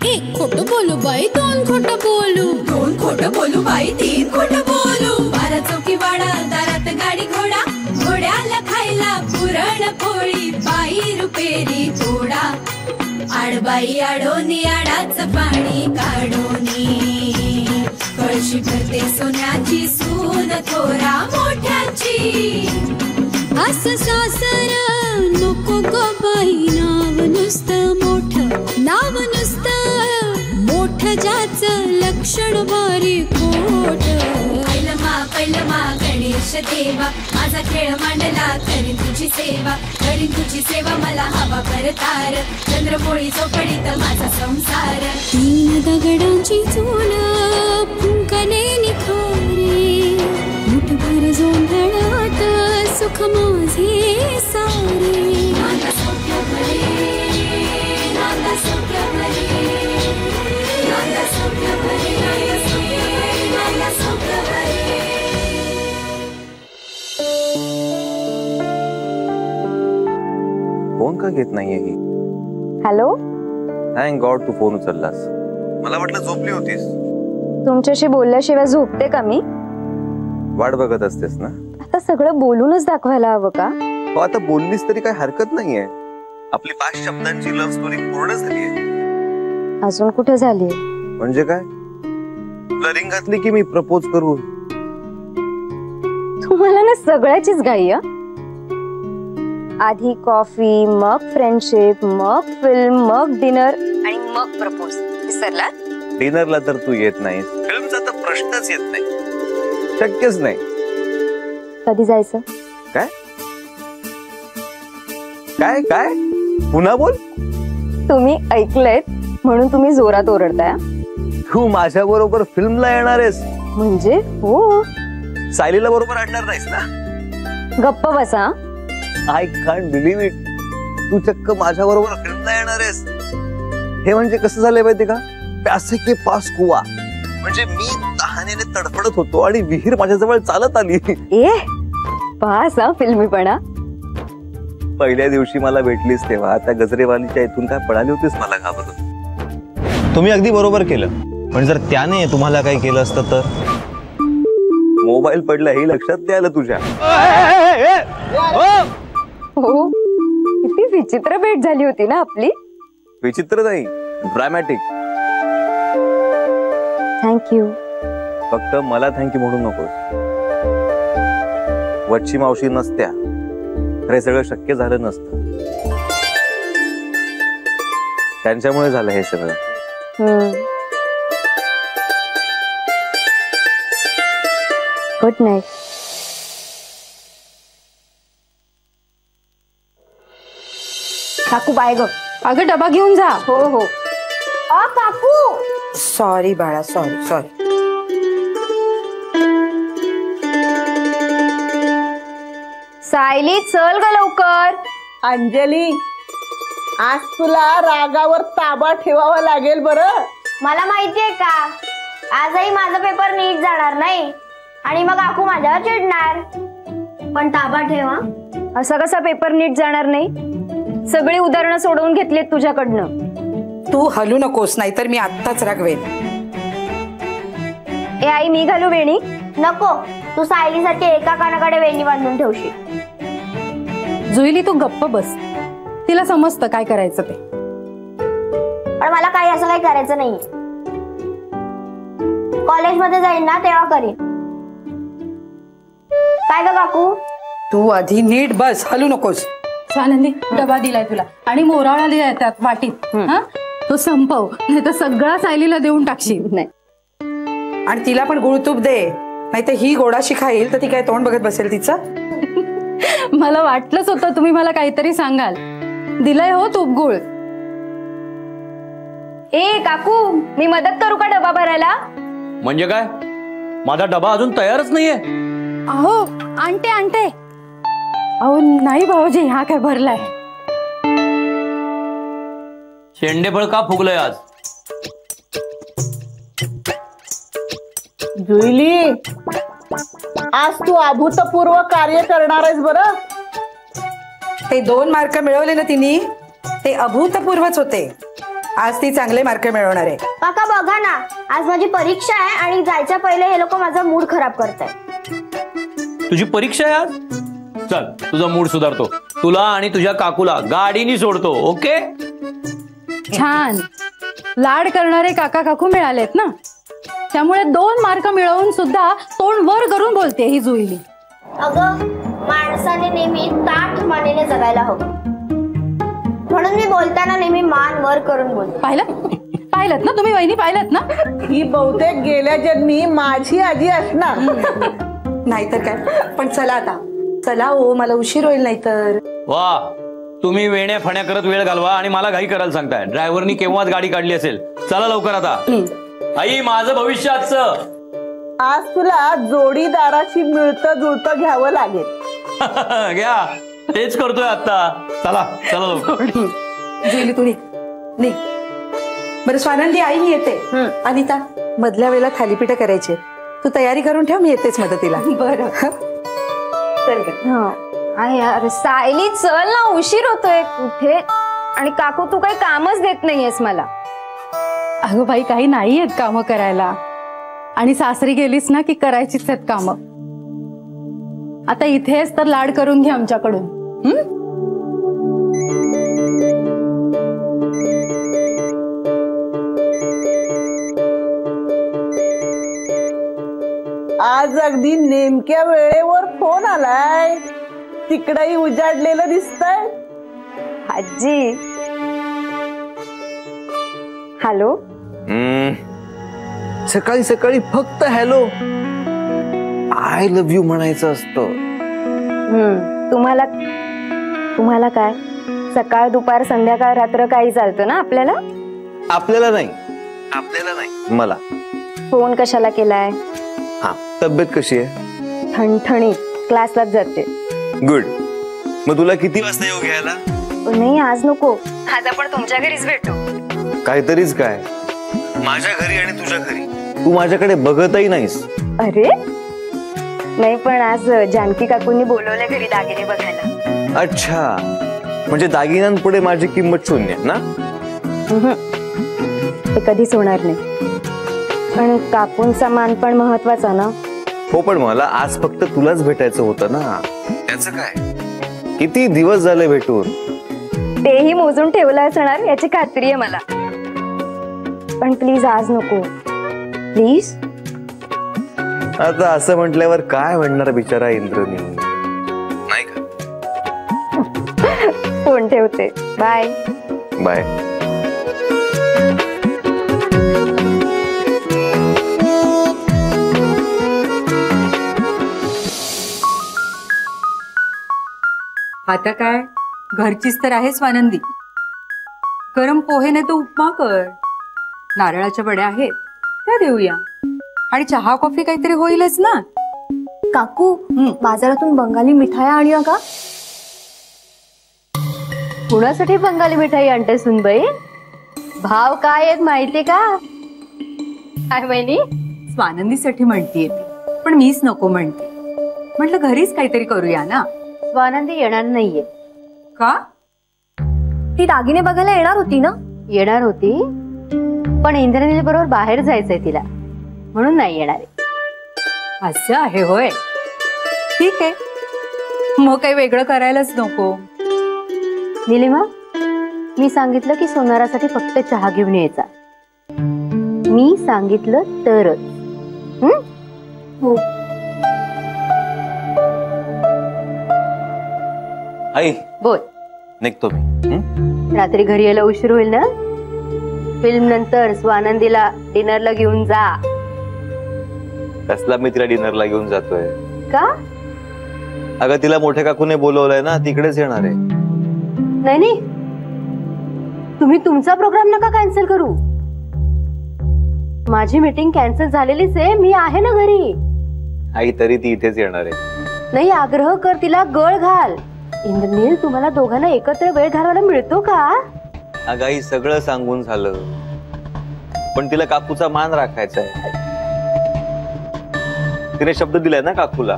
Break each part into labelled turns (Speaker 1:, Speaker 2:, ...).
Speaker 1: एक खोटं बोलू बाई दोन खोटं बोलू,
Speaker 2: दोन खोटं बोलू बाई तीन खोटं बोलू. 12 चौकी वाडा दारात गाडी घोडा, घोड्याला खायला पुरण पोळी, बाई रुपेरी थोडा. आडबाई आडोनी आडाचं पाणी काढोनी, कळशी भरते सोन्याची सून थोरा मोठ्याची.
Speaker 1: असं सासर नको ग बाई, नाव नुसतं मोठं, नाव नुसतं मोठं ज्याचं लक्षण भारी खोट.
Speaker 2: पैलमा गणेश देवा, माझा खेळ मांडला करीन तुझी सेवा, करीन तुझी सेवा मला हवा करतार, चंद्रपोळी चौकडीत माझा संसार.
Speaker 1: 3 दगडांची चूल फुंकणे निखारे, मुठभर जोंधळात सुख माझे सारे.
Speaker 2: नांदा सौख्य भरे, नांदा सौख्य भरे, नांदा सौख्य भरे, नांदा सौख्य भरे.
Speaker 3: फोन का घेत नाहीये ही?
Speaker 4: हॅलो.
Speaker 3: थँक गॉड तू फोन उचललास. मला वाटलं झोपली होतीस.
Speaker 4: तुमच्याशी बोलल्याशिवाय झोपते का मी?
Speaker 3: वाट बघत असतेस ना?
Speaker 4: आता सगळं बोलूनच दाखवायला हवं का?
Speaker 3: हो, आता बोललीस तरी काही हरकत नाहीये. आपली 5 शब्दांची लव्ह स्टोरी पूर्ण झालीये.
Speaker 4: अजून कुठे झाली?
Speaker 3: म्हणजे काय? तुला रिंग घातली की मी प्रपोज करू?
Speaker 4: तुम्हाला ना सगळ्याचीच घाई. आधी कॉफी, मग फ्रेंडशिप, मग फिल्म, मग डिनर आणि मग प्रपोज. विसरला?
Speaker 3: डिनरला तर तू येत नाहीस, फिल्मचा तर प्रश्नच येत नाही, शक्यच नाही.
Speaker 4: कधी जायचं?
Speaker 3: काय काय काय पुन्हा बोल.
Speaker 4: तुम्ही ऐकलंयत म्हणून तुम्ही जोरात ओरडताय.
Speaker 3: तू माझ्या बरोबर फिल्मला येणार आहेस?
Speaker 4: म्हणजे हो.
Speaker 3: सायलीला बरोबर आणणार नाहीस ना?
Speaker 4: गप्प बसा.
Speaker 3: I can't believe it. तू चक्क माझ्या बरोबर फिल्मला येणार आहेस? हे म्हणजे कसं झालंय माहिती का? प्यासे के पास कुआ. म्हणजे मी तहानेने तडफडत होतो आणि विहीर माझ्याजवळ चालत आली.
Speaker 4: ए पास फिल्मीपणा.
Speaker 3: पहिल्या दिवशी मला भेटलीस तेव्हा आता गजरेवालीच्या इथून काय पळाली होतीस मला घाबरून?
Speaker 5: तुम्ही अगदी बरोबर केलं, पण जर त्याने तुम्हाला काही केलं असतं तर?
Speaker 3: मोबाईल पडला हे लक्षात नाही आलं तुझ्या?
Speaker 4: हो, किती विचित्र भेट झाली होती ना आपली.
Speaker 3: विचित्र नाही, ड्रामॅटिक.
Speaker 4: थँक्यू.
Speaker 3: फक्त मला थँक्यू म्हणू नकोस. वच्ची मावशी नसत्या हे सगळं शक्य झालं नसतं. त्यांच्यामुळे झालं हे सगळं.
Speaker 4: Good night. काकू बाय ग.
Speaker 6: अगं डबा घेऊन जा.
Speaker 4: हो हो. काकू.
Speaker 6: सॉरी बाळा, सॉरी सॉरी.
Speaker 4: सायली चल ग लवकर.
Speaker 7: अंजली, आज तुला रागावर ताबा ठेवावा लागेल बरं.
Speaker 8: मला माहितीये का, आजही माझा पेपर नीट जाणार नाही आणि मग काकू माझ्यावर चिडणार. पण ताबा ठेवा.
Speaker 4: असा कसा पेपर नीट जाणार नाही? सगळी उदाहरणं सोडवून घेतलीत तुझ्याकडनं.
Speaker 6: तू हलू नकोस, नाहीतर मी आत्ताच रागवेन.
Speaker 4: ए आई, मी घालू वेणी?
Speaker 8: नको, तू सायलीसाठी एका कानाकडे वेणी बांधून ठेवशील.
Speaker 6: जुईली तू गप्प बस, तिला समजतं काय करायचं ते.
Speaker 8: पण मला काही असं काही करायचं नाही. कॉलेजमध्ये जाईन ना तेव्हा करीन. काय ग काकू?
Speaker 6: तू आधी नीट बस, हलू नकोस. आनंदी, डबा दिलाय तुला आणि मोराळा दिलाय त्यात वाटीत. हा, तो संपव, नाही तर सगळा सायलीला देऊन टाकशील. नाही, आणि तिला पण गुळतूप दे, नाही तर ही गोडाशी खाईल तर ती काय तोंड बघत बसेल तिचं. मला वाटलंच होतं तुम्ही मला काहीतरी सांगाल. दिलंय हो तूप गुळ.
Speaker 4: ए काकू, मी मदत करू का डबा भरायला?
Speaker 5: म्हणजे काय? माझा डबा अजून तयारच नाहीये.
Speaker 6: अहो आणते आणते. अहो नाही भाऊजी, हा काय भरलाय.
Speaker 5: शेंडेफळ का फुगलंय आज?
Speaker 7: जुईली, आज तू अभूतपूर्व कार्य करणार आहेस बरं.
Speaker 6: ते 2 मार्क मिळवले ना तिने, ते अभूतपूर्वच होते. आज ती चांगले मार्क मिळवणार आहे.
Speaker 8: काका बघा ना, आज माझी परीक्षा आहे आणि जायच्या पहिले हे लोक माझा मूड खराब करतायत.
Speaker 9: तुझी परीक्षा आहे आज? चल तुझा मूड सुधारतो. तुला आणि तुझ्या काकूला गाडीनी सोडतो. ओके.
Speaker 6: छान. लाड करणारे काका काकू मिळालेत ना, त्यामुळे 2 मार्क मिळवून सुद्धा तोंड वर करून बोलते ही जुईली.
Speaker 8: अगं माणसाने नेहमी ताठ मानेने जगायला हवं, म्हणून मी बोलताना नेहमी मान वर करून बोलते.
Speaker 6: पाहिलं ना तुम्ही वहिनी, पाहिलं ना?
Speaker 7: ही बहुतेक गेल्या जन्मी माझी आजी असणार.
Speaker 6: नाहीतर काय. पण चला आता, चला हो, मला उशीर होईल नाहीतर.
Speaker 9: वा, तुम्ही वेण्या फण्या करत वेळ घालवा आणि मला घाई करायला सांगताय. ड्रायव्हरनी केव्हाच गाडी काढली असेल. चला लवकर आता. आई, माझं भविष्य आजचं.
Speaker 7: आज तुला जोडीदाराशी मिळतं जुळतं घ्यावं लागेल.
Speaker 9: घ्या, तेच करतोय आता. चला चला.
Speaker 6: जुईली तू निघ. बरं स्वानंदी, आई मी येते. अनिता, मधल्या वेळेला थालीपीठ करायचे, तू तयारी करून ठेव, मी येतेच मदतीला. बरं चल ग.
Speaker 4: अरे सायली चल ना, उशीर होतोय. कुठे? आणि काकू तू काही कामच देत नाहीयेस मला.
Speaker 6: अगं बाई, काही नाही आहेत कामं करायला, आणि सासरी गेलीस ना की करायचीच आहेत कामं. आता इथेच तर लाड करून घे आमच्याकडून.
Speaker 7: आज अगदी नेमक्या वेळेवर फोन आलाय. तिकडही उजाडलेलं दिसतंय.
Speaker 4: आजी. हॅलो.
Speaker 3: सकाळी सकाळी फक्त हॅलो, आय लव्ह यू म्हणायचं असतं.
Speaker 4: तुम्हाला काय सकाळ दुपार संध्याकाळ रात्र काही चालतं ना आपल्याला?
Speaker 3: आपल्याला नाही मला.
Speaker 4: फोन कशाला केलाय?
Speaker 3: हा, तब्येत कशी आहे?
Speaker 4: ठणठणीत. क्लासलाच जाते.
Speaker 3: गुड. मग तुला किती वाजता येऊ घ्यायला?
Speaker 4: नाही आज नको, आज आपण तुमच्या घरीच भेटू.
Speaker 3: काहीतरीच काय, माझ्या घरी आणि तुझ्या घरी. तू माझ्याकडे बघतही नाहीस.
Speaker 4: अरे नाही, पण आज जानकी काकूंनी बोलवले घरी दागिने बघायला.
Speaker 3: अच्छा, म्हणजे दागिन्यांपुढे माझी किंमत शून्य ना?
Speaker 4: ते कधीच होणार नाही. पण काकूंचा मान पण महत्वाचा ना.
Speaker 3: हो, पण मला आज फक्त तुलाच भेटायचं होतं ना. त्याचं काय, किती दिवस झाले भेटून.
Speaker 4: तेही मोजून ठेवलं असणार याची खात्री आहे मला. पण प्लीज आज नको, प्लीज.
Speaker 3: आता असं म्हटल्यावर काय म्हणणार बिचारा इंद्रनी, नाही का?
Speaker 4: फोन ठेवते. Bye
Speaker 3: bye.
Speaker 6: आता काय, घरचीच तर आहे स्वानंदी. गरम पोहे नाही तर उपमा कर. नारळाच्या वड्या आहेत त्या देऊया, आणि चहा कॉफी काहीतरी होईलच ना.
Speaker 8: काकू बाजारातून बंगाली मिठाया आणूया का?
Speaker 4: कुणासाठी बंगाली मिठाई आणते सुनबाई? भाव काय आहेत माहितीये का? काय बहिणी?
Speaker 6: स्वानंदीसाठी म्हणतीये ती, पण मीच नको म्हणते. म्हटलं घरीच काहीतरी करूया ना.
Speaker 4: स्वानंदी येणार नाहीये.
Speaker 6: का?
Speaker 8: ती दागिने बघायला येणार होती ना?
Speaker 4: येणार होती, पण इंद्रनील बरोबर बाहेर जायचंय तिला, म्हणून नाही येणार.
Speaker 6: असं आहे होय. ठीक आहे, मग काही वेगळं करायलाच नको.
Speaker 4: निलिमा, मी सांगितलं की सोनारासाठी फक्त चहा घेऊन यायचा. मी सांगितलं तरच.
Speaker 8: हो.
Speaker 3: आई
Speaker 4: बोल.
Speaker 3: निघतो मी.
Speaker 4: रात्री घरी यायला उशीर होईल ना. फिल्म नंतर स्वानंदीला डिनरला घेऊन जा.
Speaker 3: कसला मी तिला डिनरला घेऊन जातोय?
Speaker 4: का?
Speaker 3: अगं तिला मोठ्या काकूने बोलवलंय ना, तिकडेच येणार आहे.
Speaker 4: नाही, तुम्ही तुमचा प्रोग्राम नका कॅन्सल करू. माझी मीटिंग कॅन्सल झालेलीच आहे, मी आहे ना घरी.
Speaker 3: आई तरी ती इथेच येणार आहे.
Speaker 4: नाही, आग्रह कर तिला, गळ घाल. इंद्रनील, तुम्हाला दोघांना एकत्र वेळ घालवायला मिळतो का?
Speaker 3: अगं आई, सगळं सांगून झालं, पण तिला काकूचा मान राखायचा आहे. तिने शब्द दिलाय ना काकूला,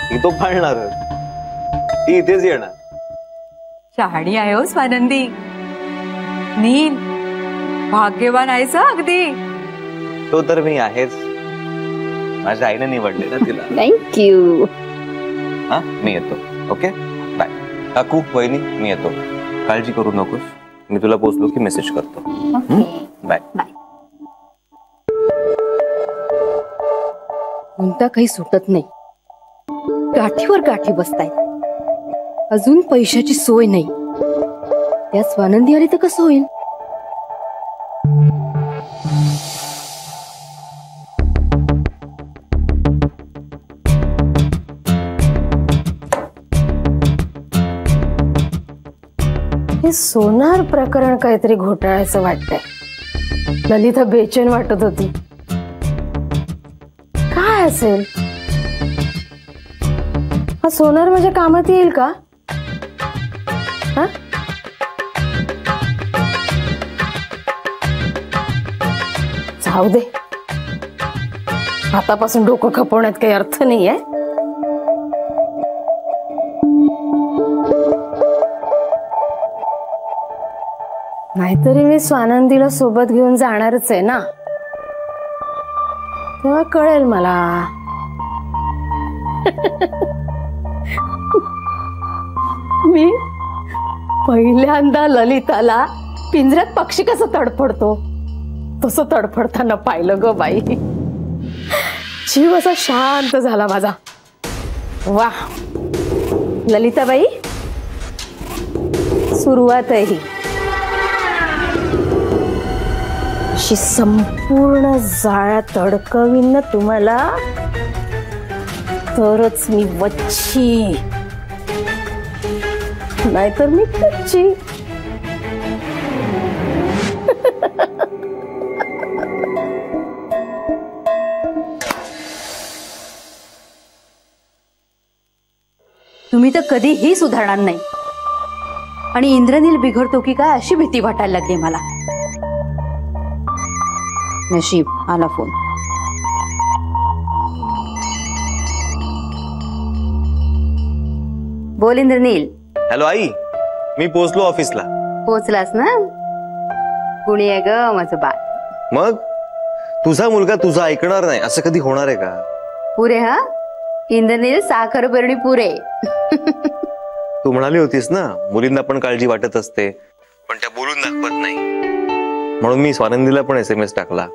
Speaker 3: ती तो पाळणार. ती इथेच येणार.
Speaker 6: शहाणी आहे हो स्वानंदी.
Speaker 10: नील भाग्यवान आहेस हं अगदी.
Speaker 3: तो तर मी आहेच. माझ्या आईने निवडले ना तिला.
Speaker 4: थँक्यू.
Speaker 3: हा मी येतो. Okay bye. काकू वहिनी मी येतो. काळजी करू नकोस. मी तुला पोचलो की मेसेज करतो. Bye
Speaker 4: bye. कोणता काही सुटत नाही. गाठीवर गाठी बसतायत. अजून पैशाची सोय नाही. त्या स्वानंदी आली तर कसं होईल.
Speaker 11: हे सोनार प्रकरण काहीतरी घोटाळ्याचं वाटतंय. ललिता बेचैन वाटत होती. काय असेल. हा सोनार माझ्या कामात येईल का. हा जाऊ दे. आतापासून डोकं खपवण्यात काही अर्थ नाहीये. नाहीतरी मी स्वानंदीला सोबत घेऊन जाणारच आहे ना. तेव्हा कळेल मला. मी पहिल्यांदा ललिताला पिंजऱ्यात पक्षी कसं तडफडतो तसं तडफडताना पाहिलं ग बाई. जीव असा शांत झाला माझा. वा ललिताबाई सुरुवात आहे ही. अशी संपूर्ण जाळ्यात अडकवीन ना तुम्हाला तरच मी वच्ची. नाहीतर मी कच्ची.
Speaker 4: तुम्ही तर कधीही सुधारणार नाही. आणि इंद्रनील बिघडतो की काय अशी भीती वाटायला लागली मला. नशीब आला फोन. बोल इंद्रनील.
Speaker 3: हॅलो आई. मी पोहोचलो ऑफिसला.
Speaker 4: पोहोचलास ना. कुणी आहे ग माझं बाळ.
Speaker 3: मग तुझा मुलगा तुझा ऐकणार नाही असं कधी होणार आहे का.
Speaker 4: पुरे हा इंद्रनील साखर पेरणी पुरे.
Speaker 3: तू म्हणाली होतीस ना मुलींना पण काळजी वाटत असते पण त्या बोलून दाखवत नाही. म्हणून मी स्वानंदीला पण SMS टाकला.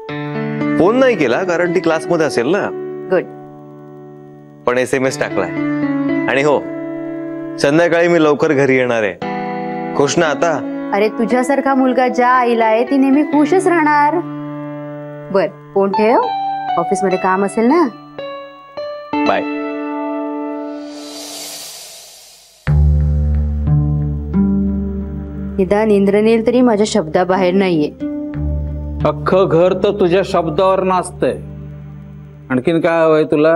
Speaker 3: फोन नाही केला कारण ती क्लासमध्ये असेल ना.
Speaker 4: गुड.
Speaker 3: पण SMS टाकलाय. आणि हो संध्याकाळी मी लवकर घरी येणार आहे. खुश ना आता.
Speaker 4: अरे तुझ्यासारखा मुलगा ज्या आईला आहे ती नेहमी खुशच राहणार. बर फोन ठेव. ऑफिस मध्ये काम असेल ना.
Speaker 3: बाय.
Speaker 4: निदान इंद्रनील तरी माझ्या शब्दाबाहेर नाहीये.
Speaker 12: अख्खं घर तर तुझ्या शब्दावर नाचतंय. आणखीन काय हवंय तुला.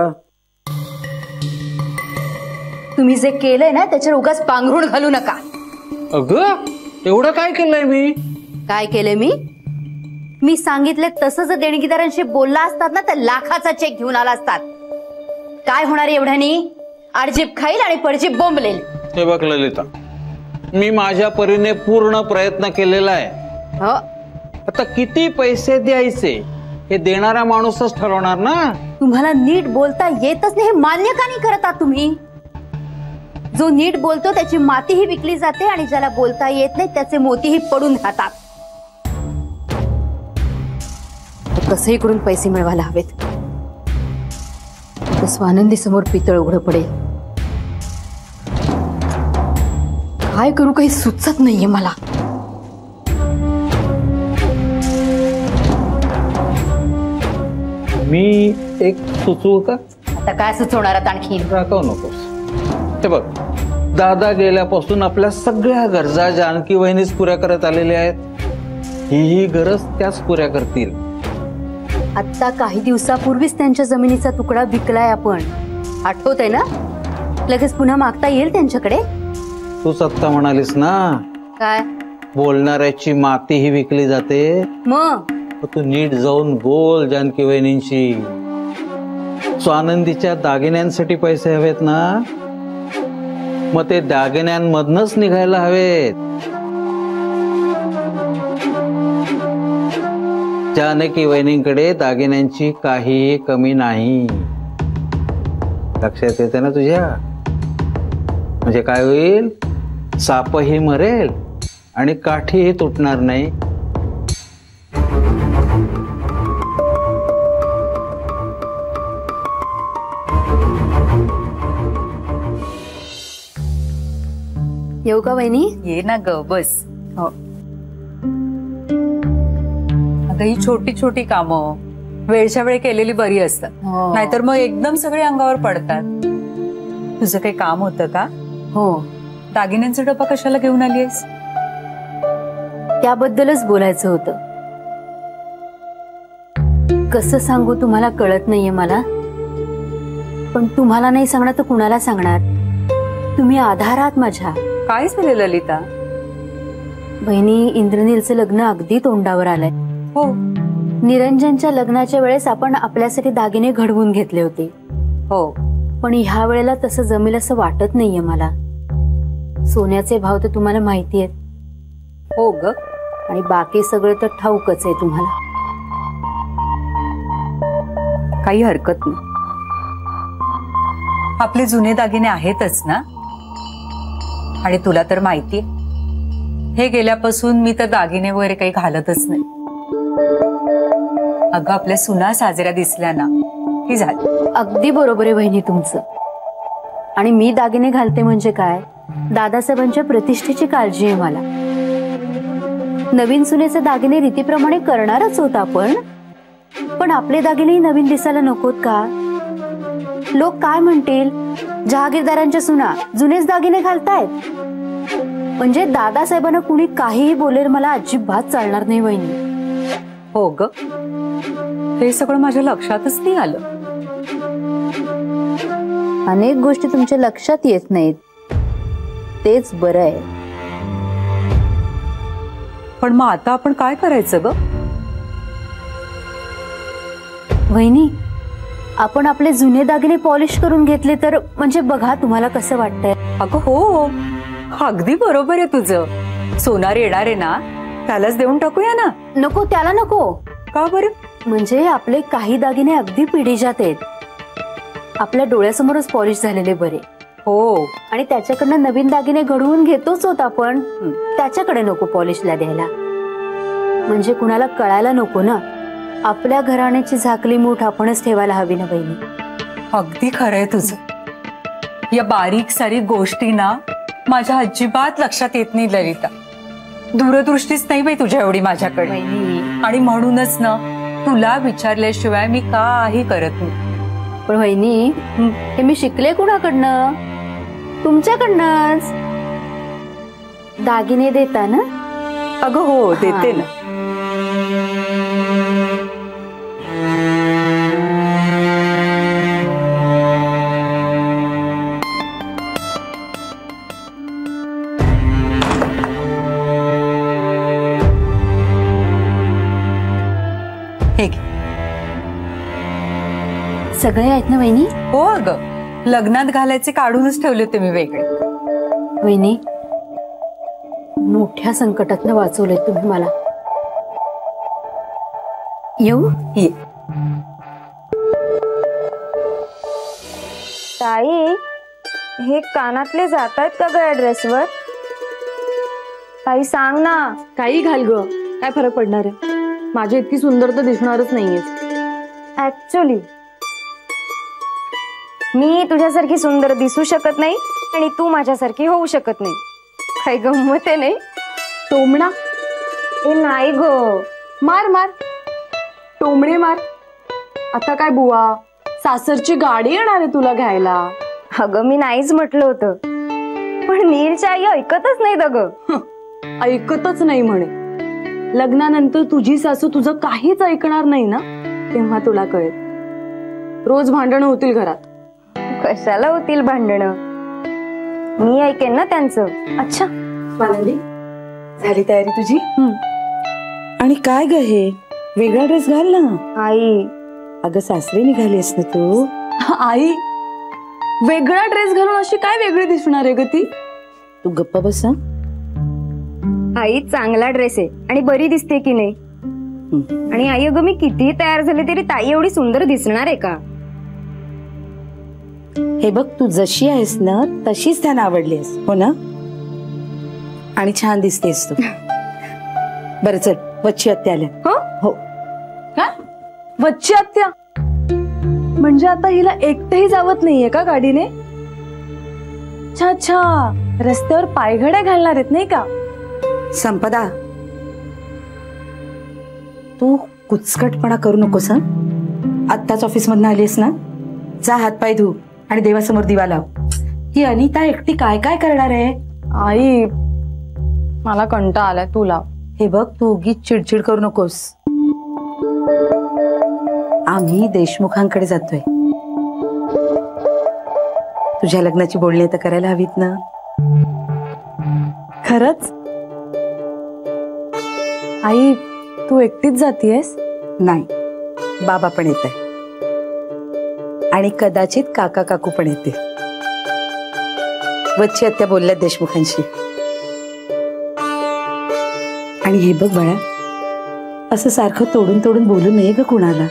Speaker 4: तुम्ही जे केलंय ना त्याच्यावर उगाच पांघरुण घालू नका.
Speaker 12: अगं एवढं काय केलंय मी.
Speaker 4: काय केलंय मी सांगितले तसं जर देणगीदारांशी बोलला असतात ना तर लाखाचा चेक घेऊन आला असतात. काय होणार एवढ्यानी. आडजीप खाईल आणि पडजीप बोंबलेल.
Speaker 12: हे बघ ललिता मी माझ्या परीने पूर्ण प्रयत्न केलेला आहे. आता किती पैसे द्यायचे हे देणारा माणूसच ठरवणार ना.
Speaker 4: तुम्हाला नीट बोलता येतच नाही हे मान्य का नाही करत आहात तुम्ही. जो नीट बोलतो त्याची मातीही विकली जाते आणि ज्याला बोलता येत नाही त्याचे मोतीही पडून राहतात. कसंही करून पैसे मिळवायला हवेत. स्वानंदी समोर पितळ उघड पडेल. काय करू काही सुचत नाहीये मला.
Speaker 12: मी एक सुचवू का.
Speaker 4: आता काय सुचवणार आणखी.
Speaker 12: राखव नकोस. हे बघ दादा गेल्यापासून आपल्या सगळ्या गरजा जानकी वहिनीच पुऱ्या करत आलेल्या आहेत. ही गरज त्याच पुऱ्या करतील.
Speaker 4: आता काही दिवसापूर्वीच त्यांच्या जमिनीचा तुकडा विकलाय आपण. आठवतंय ना. लगेच पुन्हा मागता येईल त्यांच्याकडे.
Speaker 12: तूच आत्ता म्हणालीस ना
Speaker 4: काय
Speaker 12: बोलणाऱ्याची माती ही विकली जाते.
Speaker 4: मग
Speaker 12: तू नीट जाऊन बोल जानकी वहिनींशी. स्वानंदीच्या दागिन्यांसाठी पैसे हवेत ना मग ते दागिन्यांमधनच निघायला हवेत. जानकी वहिनींकडे दागिन्यांची काहीही कमी नाही. लक्षात येते ना तुझ्या? म्हणजे काय होईल, सापही मरेल आणि काठीही तुटणार नाही.
Speaker 4: येऊ का वहिनी?
Speaker 10: ये ना ग, बस. हो. आता ही छोटी छोटी कामं वेळच्या वेळ केलेली बरी असतात, नाहीतर मग एकदम सगळे अंगावर पडतात. तुझं काही काम होतं का?
Speaker 4: हो.
Speaker 10: दागिन्यांचा डबा कशाला घेऊन आलीस?
Speaker 4: त्याबद्दलच बोलायचं होतं. कसं सांगू तुम्हाला कळत नाहीये मला, पण तुम्हाला नाही सांगणार तर कुणाला सांगणार? तुम्ही आधार आहात माझ्या.
Speaker 10: काय झालं ललिता?
Speaker 4: बहिणी, इंद्रनीलचं लग्न अगदी तोंडावर आलंय.
Speaker 10: हो.
Speaker 4: निरंजनच्या लग्नाच्या वेळेस आपण आपल्यासाठी दागिने घडवून घेतले होते.
Speaker 10: हो.
Speaker 4: पण ह्या वेळेला तसं जमेल असं वाटत नाहीये मला. सोन्याचे भाव तर तुम्हाला माहिती आहेत.
Speaker 10: हो ग.
Speaker 4: आणि बाकी सगळं तर ठाऊकच आहे तुम्हाला.
Speaker 10: काही हरकत नाही. आपले जुने दागिने आहेतच ना, आणि तुला तर माहिती हे गेल्यापासून मी तर दागिने वगैरे काही घालतच नाही. अगं आपल्या सुना साजऱ्या दिसल्या ना की झालं.
Speaker 4: अगदी बरोबर आहे बहिणी तुमचं. आणि मी दागिने घालते म्हणजे काय, दादासाहेबांच्या प्रतिष्ठेची काळजी आहे मला. नवीन सुनेचे दागिने रीतीप्रमाणे करणारच होत आपण, पण आपले दागिनेही नवीन दिसायला नकोत का? लोक काय म्हणतील, जहागीरदारांच्या सुना जुनेच दागिने घालतायत. म्हणजे दादासाहेबांना कुणी काहीही बोलेल मला अजिबात चालणार नाही वहिनी.
Speaker 10: हो ग, हे सगळं माझ्या लक्षातच नाही आलं.
Speaker 4: अनेक गोष्टी तुमच्या लक्षात येत नाहीत, तेच बरं आहे.
Speaker 10: पण मग आता आपण काय करायचं ग?
Speaker 4: वहिनी, आपण आपले जुने दागिने पॉलिश करून घेतले तर म्हणजे बघा तुम्हाला कसं वाटतंय.
Speaker 10: अगं हो, अगदी बरोबर आहे तुझं. सोनार येणार आहे ना, त्यालाच देऊन टाकूया ना.
Speaker 4: नको, त्याला नको.
Speaker 10: का बरं?
Speaker 4: म्हणजे आपले काही दागिने अगदी पिढीजात आहेत, आपल्या डोळ्यासमोरच पॉलिश झालेले बरे.
Speaker 10: हो.
Speaker 4: आणि त्याच्याकडनं नवीन दागिने घडवून घेतोच होत आपण, त्याच्याकडे नको पॉलिशला द्यायला. म्हणजे कुणाला कळायला नको ना, आपल्या घराण्याची झाकली मूठ आपणच ठेवायला हवी ना बहिणी.
Speaker 10: अगदी खरंय तुझं. या बारीक सारीक गोष्टी ना माझ्या अजिबात लक्षात येत नाही ललिता. दूरदृष्टीच नाही बाई तुझ्या एवढी माझ्याकडे. आणि म्हणूनच ना तुला विचारल्याशिवाय मी काही करत नाही.
Speaker 4: पण वहिनी, हे मी शिकले कुणाकडनं? तुमच्याकडनंच. दागिने देता ना?
Speaker 10: अगं हो, देते ना.
Speaker 4: सगळे आहेत ना वहिनी?
Speaker 10: हो अगं, लग्नात घालायचे काढूनच ठेवले होते मी वेगळे.
Speaker 4: वहिनी, मोठ्या संकटातनं वाचवले तुम्ही मला. येऊ?
Speaker 10: ये.
Speaker 8: ताई, हे कानातले जात आहेत का ग ड्रेसवर? ताई सांग ना.
Speaker 11: काही घाल ग, काय फरक पडणार आहे? माझी इतकी सुंदर तर दिसणारच नाहीये.
Speaker 8: ऍक्च्युली मी तुझ्यासारखी सुंदर दिसू शकत नाही आणि तू माझ्यासारखी होऊ शकत नाही. काही गंमत आहे नाही?
Speaker 11: टोमणा?
Speaker 8: ए नाही ग.
Speaker 11: मार मार, टोमणे मार. आता काय बुवा, सासरची गाडी येणार आहे तुला घ्यायला?
Speaker 8: अगं मी नाहीच म्हटलं होतं, पण नीलची आई ऐकतच नाही ग.
Speaker 11: ऐकतच नाही म्हणे. लग्नानंतर तुझी सासू तुझं काहीच ऐकणार नाही ना, तेव्हा तुला कळेल. रोज भांडणं होतील घरात.
Speaker 8: कशाला होतील भांडणं, मी ऐकेन ना त्यांचं.
Speaker 11: अच्छा स्वानंदी, झाली तयारी तुझी? आणि काय ग हे वेगळा ड्रेस घाल ना.
Speaker 8: आई,
Speaker 11: अगं सासरी निघालीस ना तू. आई, वेगळा ड्रेस घालून अशी काय वेगळी दिसणार आहे ग ती? तू गप्पा बस.
Speaker 8: आई, चांगला ड्रेस आहे आणि बरी दिसते की नाही?
Speaker 13: आणि आई अगं मी कितीही तयार झाले तरी ताई एवढी सुंदर दिसणार आहे का?
Speaker 14: हे बघ, तू जशी आहेस ना तशीच त्यांना आवडलीस, हो ना? आणि छान दिसतेस तू. बरं चल, वच्ची आत्या आल्या.
Speaker 11: हो. काय वच्ची आत्या? म्हणजे आता हिला एकटंही जावत नाहीये का गाडीने? अच्छा अच्छा, रस्त्यावर पायघड्या घालणार आहेत नाही का?
Speaker 14: संपदा, तू कुचकटपणा करू नकोस. हा, आत्ताच ऑफिस मधून आलीस ना, जा हातपाय धू आणि देवासमोर दिवा लाव. ही अनिता एकटी काय काय करणार आहे?
Speaker 11: आई मला कंटाळा आलाय, तू लाव.
Speaker 14: हे बघ, तू उगीच चिडचिड करू नकोस. आम्ही देशमुखांकडे जातोय. तुझ्या लग्नाची बोलणी तर करायला हवीत ना?
Speaker 11: खरंच? आई तू एकटीच जातीयस?
Speaker 14: नाही, बाबा पण येत आहे आणि कदाचित काका काकू पण येते. वच्ची आत्या बोलल्या देशमुखांशी. आणि हे बघ बाळा, असं सारखं तोडून तोडून बोलू नये ग कुणाला.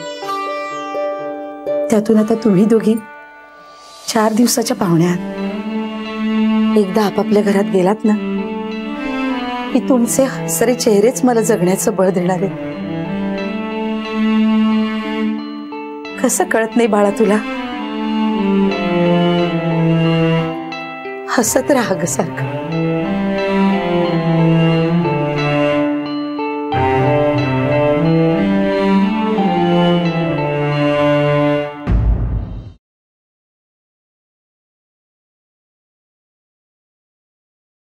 Speaker 14: त्यातून आता तुम्ही दोघी 4 दिवसाच्या पाहुण्यात एकदा आपापल्या घरात गेलात ना की तुमचे हसरे चेहरेच मला जगण्याचं बळ देणार आहे. कसं कळत नाही बाळा तुला? हसत राहा ग सारखं.